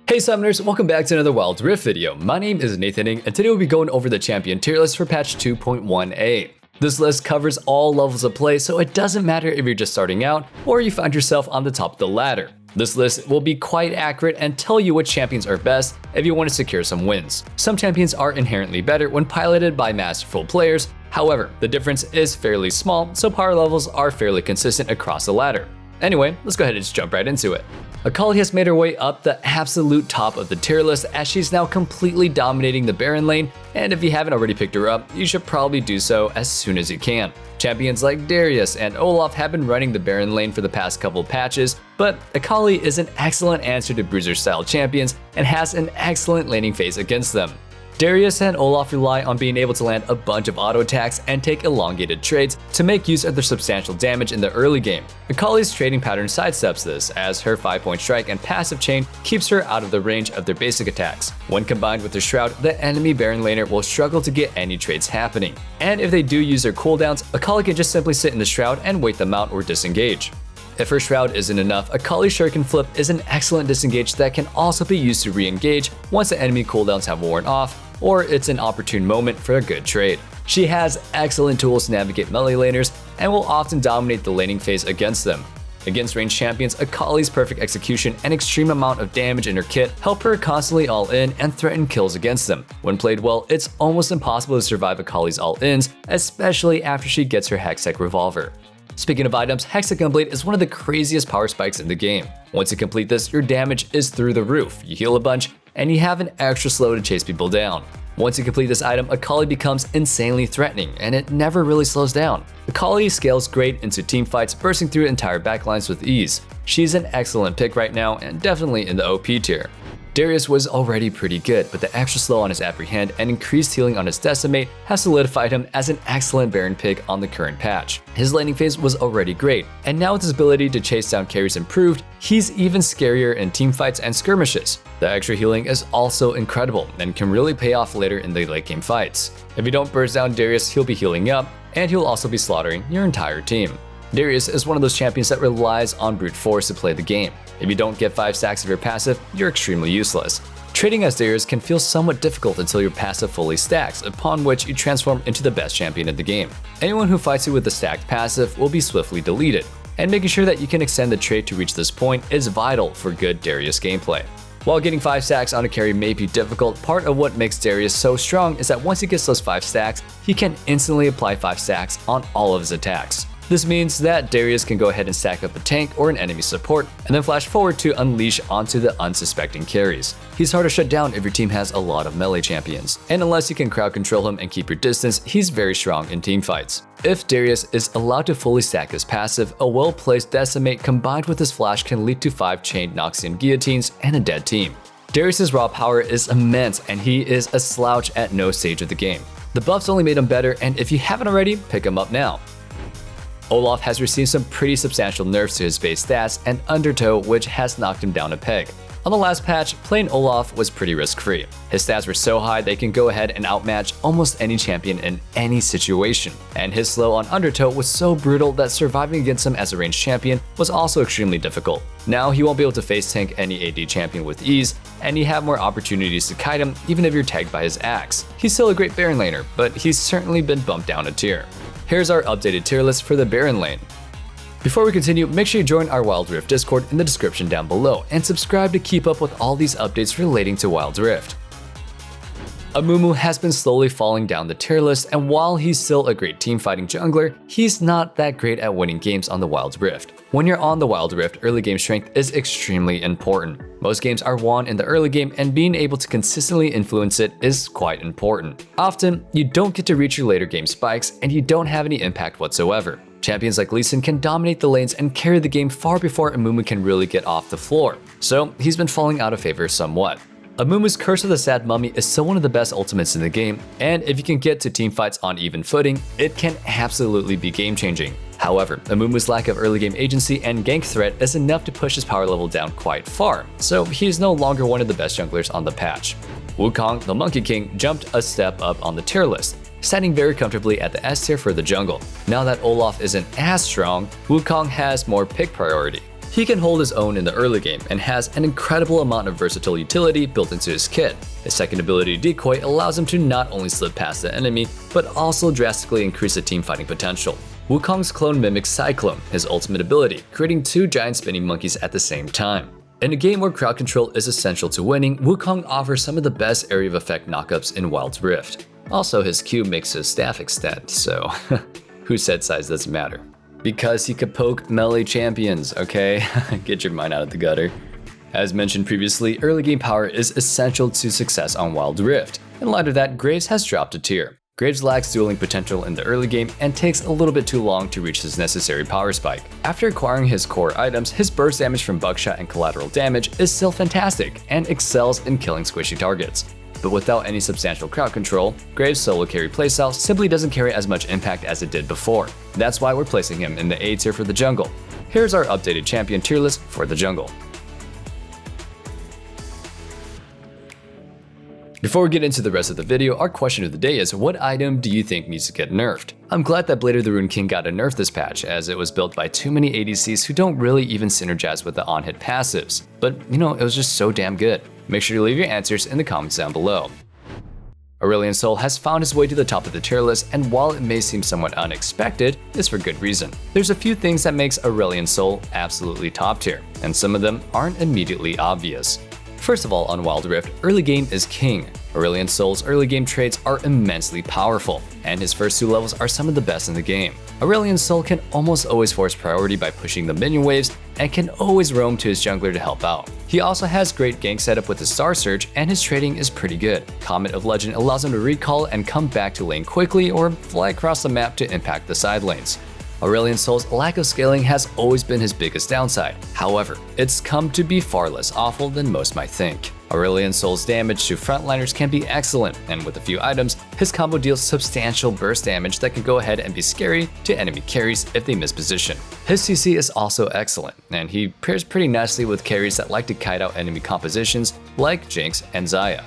Hey Summoners, welcome back to another Wild Rift video. My name is Nathan and today we'll be going over the champion tier list for patch 2.1a. This list covers all levels of play, so it doesn't matter if you're just starting out or you find yourself on the top of the ladder. This list will be quite accurate and tell you which champions are best if you want to secure some wins. Some champions are inherently better when piloted by masterful players, however, the difference is fairly small, so power levels are fairly consistent across the ladder. Anyway, let's go ahead and just jump right into it. Akali has made her way up the absolute top of the tier list as she's now completely dominating the Baron lane, and if you haven't already picked her up, you should probably do so as soon as you can. Champions like Darius and Olaf have been running the Baron lane for the past couple patches, but Akali is an excellent answer to bruiser-style champions and has an excellent laning phase against them. Darius and Olaf rely on being able to land a bunch of auto attacks and take elongated trades to make use of their substantial damage in the early game. Akali's trading pattern sidesteps this, as her 5-point strike and passive chain keeps her out of the range of their basic attacks. When combined with her shroud, the enemy Baron laner will struggle to get any trades happening. And if they do use their cooldowns, Akali can just simply sit in the shroud and wait them out or disengage. If her shroud isn't enough, Akali's shuriken flip is an excellent disengage that can also be used to re-engage once the enemy cooldowns have worn off, or it's an opportune moment for a good trade. She has excellent tools to navigate melee laners and will often dominate the laning phase against them. Against ranged champions, Akali's perfect execution and extreme amount of damage in her kit help her constantly all-in and threaten kills against them. When played well, it's almost impossible to survive Akali's all-ins, especially after she gets her Hextech revolver. Speaking of items, Hextech Gunblade is one of the craziest power spikes in the game. Once you complete this, your damage is through the roof, you heal a bunch, and you have an extra slow to chase people down. Once you complete this item, Akali becomes insanely threatening, and it never really slows down. Akali scales great into teamfights, bursting through entire backlines with ease. She's an excellent pick right now, and definitely in the OP tier. Darius was already pretty good, but the extra slow on his Apprehend and increased healing on his Decimate has solidified him as an excellent Baron pick on the current patch. His laning phase was already great, and now with his ability to chase down carries improved, he's even scarier in teamfights and skirmishes. The extra healing is also incredible and can really pay off later in the late game fights. If you don't burst down Darius, he'll be healing up, and he'll also be slaughtering your entire team. Darius is one of those champions that relies on brute force to play the game. If you don't get 5 stacks of your passive, you're extremely useless. Trading as Darius can feel somewhat difficult until your passive fully stacks, upon which you transform into the best champion in the game. Anyone who fights you with a stacked passive will be swiftly deleted, and making sure that you can extend the trade to reach this point is vital for good Darius gameplay. While getting 5 stacks on a carry may be difficult, part of what makes Darius so strong is that once he gets those 5 stacks, he can instantly apply 5 stacks on all of his attacks. This means that Darius can go ahead and stack up a tank or an enemy support, and then flash forward to unleash onto the unsuspecting carries. He's hard to shut down if your team has a lot of melee champions, and unless you can crowd control him and keep your distance, he's very strong in teamfights. If Darius is allowed to fully stack his passive, a well-placed Decimate combined with his flash can lead to 5 chained Noxian guillotines and a dead team. Darius's raw power is immense, and he is a slouch at no stage of the game. The buffs only made him better, and if you haven't already, pick him up now. Olaf has received some pretty substantial nerfs to his base stats and Undertow, which has knocked him down a peg. On the last patch, playing Olaf was pretty risk-free. His stats were so high they can go ahead and outmatch almost any champion in any situation. And his slow on Undertow was so brutal that surviving against him as a ranged champion was also extremely difficult. Now he won't be able to face tank any AD champion with ease, and you have more opportunities to kite him even if you're tagged by his axe. He's still a great Baron laner, but he's certainly been bumped down a tier. Here's our updated tier list for the Baron lane. Before we continue, make sure you join our Wild Rift Discord in the description down below and subscribe to keep up with all these updates relating to Wild Rift. Amumu has been slowly falling down the tier list, and while he's still a great teamfighting jungler, he's not that great at winning games on the Wild Rift. When you're on the Wild Rift, early game strength is extremely important. Most games are won in the early game, and being able to consistently influence it is quite important. Often, you don't get to reach your later game spikes, and you don't have any impact whatsoever. Champions like Lee Sin can dominate the lanes and carry the game far before Amumu can really get off the floor, so he's been falling out of favor somewhat. Amumu's Curse of the Sad Mummy is still one of the best ultimates in the game, and if you can get to teamfights on even footing, it can absolutely be game-changing. However, Amumu's lack of early game agency and gank threat is enough to push his power level down quite far, so he is no longer one of the best junglers on the patch. Wukong, the Monkey King, jumped a step up on the tier list, standing very comfortably at the S tier for the jungle. Now that Olaf isn't as strong, Wukong has more pick priority. He can hold his own in the early game and has an incredible amount of versatile utility built into his kit. His second ability, Decoy, allows him to not only slip past the enemy, but also drastically increase the team fighting potential. Wukong's clone mimics Cyclone, his ultimate ability, creating two giant spinning monkeys at the same time. In a game where crowd control is essential to winning, Wukong offers some of the best area of effect knockups in Wild's Rift. Also, his Q makes his staff extend, so who said size doesn't matter. Because he could poke melee champions, okay? Get your mind out of the gutter. As mentioned previously, early game power is essential to success on Wild Rift. In light of that, Graves has dropped a tier. Graves lacks dueling potential in the early game and takes a little bit too long to reach his necessary power spike. After acquiring his core items, his burst damage from buckshot and collateral damage is still fantastic and excels in killing squishy targets. But without any substantial crowd control, Graves' solo carry playstyle simply doesn't carry as much impact as it did before. That's why we're placing him in the A tier for the jungle. Here's our updated champion tier list for the jungle. Before we get into the rest of the video, our question of the day is, what item do you think needs to get nerfed? I'm glad that Blade of the Rune King got a nerf this patch, as it was built by too many ADCs who don't really even synergize with the on-hit passives. But it was just so damn good. Make sure to leave your answers in the comments down below. Aurelion Soul has found his way to the top of the tier list, and while it may seem somewhat unexpected, it's for good reason. There's a few things that makes Aurelion Soul absolutely top tier, and some of them aren't immediately obvious. First of all, on Wild Rift, early game is king. Aurelion Soul's early game traits are immensely powerful, and his first two levels are some of the best in the game. Aurelion Soul can almost always force priority by pushing the minion waves, and can always roam to his jungler to help out. He also has great gank setup with his Star Surge, and his trading is pretty good. Comet of Legend allows him to recall and come back to lane quickly or fly across the map to impact the side lanes. Aurelion Soul's lack of scaling has always been his biggest downside. However, it's come to be far less awful than most might think. Aurelion Soul's damage to frontliners can be excellent, and with a few items, his combo deals substantial burst damage that can go ahead and be scary to enemy carries if they miss position. His CC is also excellent, and he pairs pretty nicely with carries that like to kite out enemy compositions like Jinx and Xayah.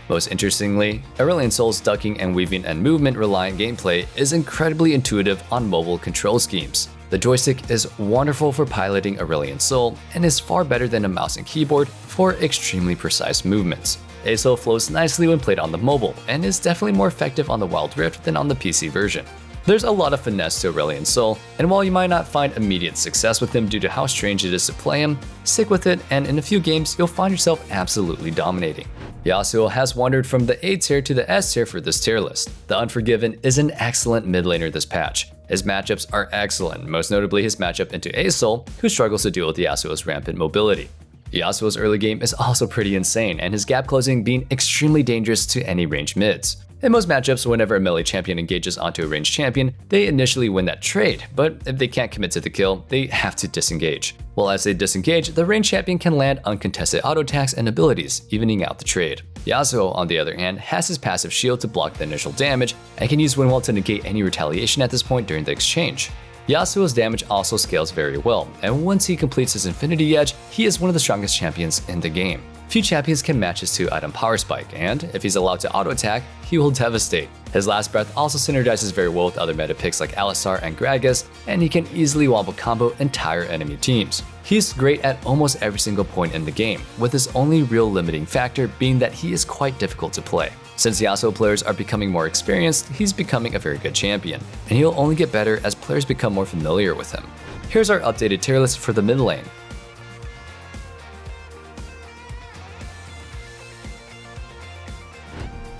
Most interestingly, Aurelion Soul's ducking and weaving and movement reliant gameplay is incredibly intuitive on mobile control schemes. The joystick is wonderful for piloting Aurelion Soul and is far better than a mouse and keyboard for extremely precise movements. ASO flows nicely when played on the mobile and is definitely more effective on the Wild Rift than on the PC version. There's a lot of finesse to Aurelion Soul, and while you might not find immediate success with him due to how strange it is to play him, stick with it and in a few games you'll find yourself absolutely dominating. Yasuo has wandered from the A tier to the S tier for this tier list. The Unforgiven is an excellent mid laner this patch. His matchups are excellent, most notably his matchup into A-Soul, who struggles to deal with Yasuo's rampant mobility. Yasuo's early game is also pretty insane, and his gap closing being extremely dangerous to any ranged mids. In most matchups, whenever a melee champion engages onto a ranged champion, they initially win that trade, but if they can't commit to the kill, they have to disengage. Well, as they disengage, the ranged champion can land uncontested auto attacks and abilities, evening out the trade. Yasuo, on the other hand, has his passive shield to block the initial damage, and can use Windwall to negate any retaliation at this point during the exchange. Yasuo's damage also scales very well, and once he completes his Infinity Edge, he is one of the strongest champions in the game. Few champions can match his 2-item power spike, and if he's allowed to auto-attack, he will devastate. His Last Breath also synergizes very well with other meta picks like Alistar and Gragas, and he can easily wobble combo entire enemy teams. He's great at almost every single point in the game, with his only real limiting factor being that he is quite difficult to play. Since Yasuo players are becoming more experienced, he's becoming a very good champion, and he'll only get better as players become more familiar with him. Here's our updated tier list for the mid lane.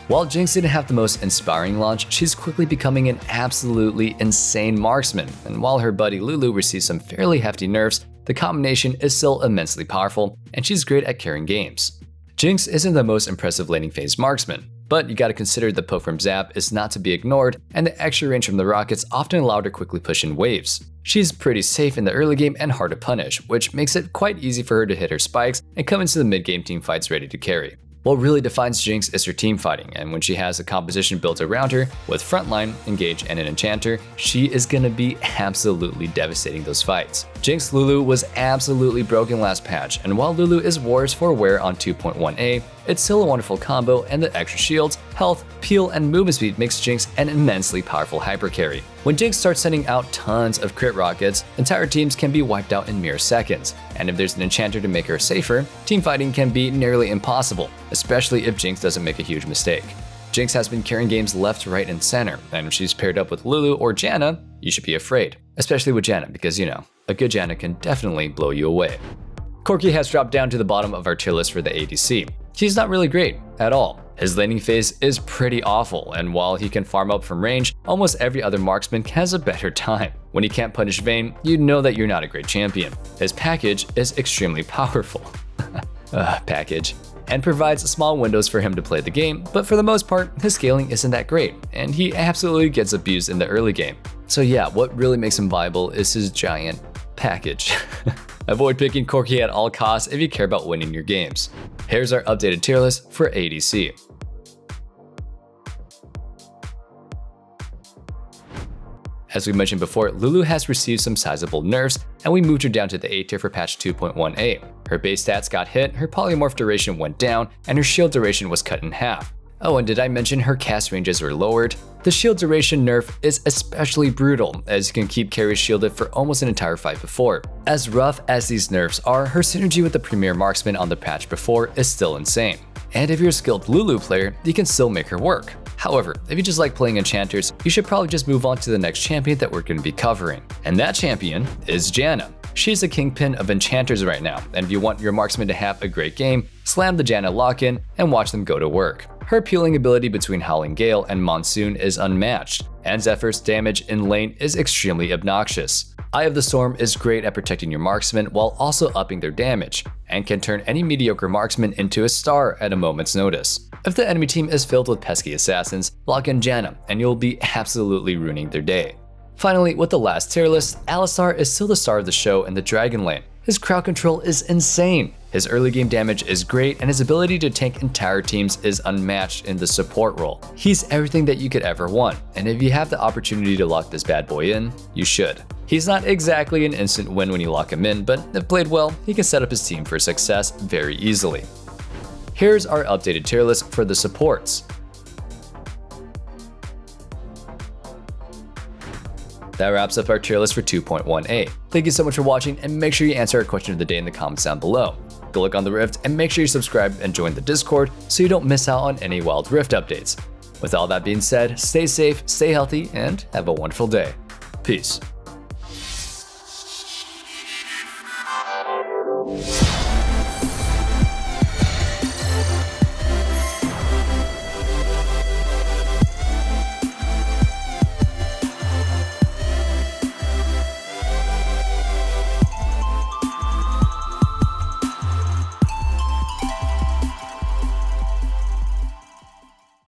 While Jinx didn't have the most inspiring launch, she's quickly becoming an absolutely insane marksman, and while her buddy Lulu receives some fairly hefty nerfs, the combination is still immensely powerful, and she's great at carrying games. Jinx isn't the most impressive laning phase marksman, but you gotta consider the poke from Zap is not to be ignored, and the extra range from the rockets often allowed her quickly push in waves. She's pretty safe in the early game and hard to punish, which makes it quite easy for her to hit her spikes and come into the mid game team fights ready to carry. What really defines Jinx is her team fighting, and when she has a composition built around her, with Frontline, Engage, and an Enchanter, she is gonna be absolutely devastating those fights. Jinx Lulu was absolutely broken last patch, and while Lulu is Wars for Wear on 2.1a, it's still a wonderful combo, and the extra shields, health, peel, and movement speed makes Jinx an immensely powerful hyper carry. When Jinx starts sending out tons of crit rockets, entire teams can be wiped out in mere seconds. and if there's an enchanter to make her safer, teamfighting can be nearly impossible, especially if Jinx doesn't make a huge mistake. Jinx has been carrying games left, right, and center, and if she's paired up with Lulu or Janna, you should be afraid. Especially with Janna, because a good Janna can definitely blow you away. Corki has dropped down to the bottom of our tier list for the ADC. He's not really great at all. His laning phase is pretty awful, and while he can farm up from range, almost every other marksman has a better time. When he can't punish Vayne, you know that you're not a great champion. His package is extremely powerful. Package. And provides small windows for him to play the game, but for the most part, his scaling isn't that great, and he absolutely gets abused in the early game. So yeah, what really makes him viable is his giant package. Avoid picking Corki at all costs if you care about winning your games. Here's our updated tier list for ADC. As we mentioned before, Lulu has received some sizable nerfs, and we moved her down to the A tier for patch 2.18. Her base stats got hit, her polymorph duration went down, and her shield duration was cut in half. Oh, and did I mention her cast ranges were lowered? The shield duration nerf is especially brutal, as you can keep carries shielded for almost an entire fight before. As rough as these nerfs are, her synergy with the premier marksman on the patch before is still insane. And if you're a skilled Lulu player, you can still make her work. However, if you just like playing enchanters, you should probably just move on to the next champion that we're going to be covering. And that champion is Janna. She's the kingpin of enchanters right now, and if you want your marksman to have a great game, slam the Janna lock-in and watch them go to work. Her peeling ability between Howling Gale and Monsoon is unmatched, and Zephyr's damage in lane is extremely obnoxious. Eye of the Storm is great at protecting your marksman while also upping their damage, and can turn any mediocre marksman into a star at a moment's notice. If the enemy team is filled with pesky assassins, lock in Janna and you'll be absolutely ruining their day. Finally, with the last tier list, Alistar is still the star of the show in the Dragon lane. His crowd control is insane. His early game damage is great, and his ability to tank entire teams is unmatched in the support role. He's everything that you could ever want, and if you have the opportunity to lock this bad boy in, you should. He's not exactly an instant win when you lock him in, but if played well, he can set up his team for success very easily. Here's our updated tier list for the supports. That wraps up our tier list for 2.18. Thank you so much for watching, and make sure you answer our question of the day in the comments down below. Go look on the Rift, and make sure you subscribe and join the Discord so you don't miss out on any Wild Rift updates. With all that being said, stay safe, stay healthy, and have a wonderful day. Peace.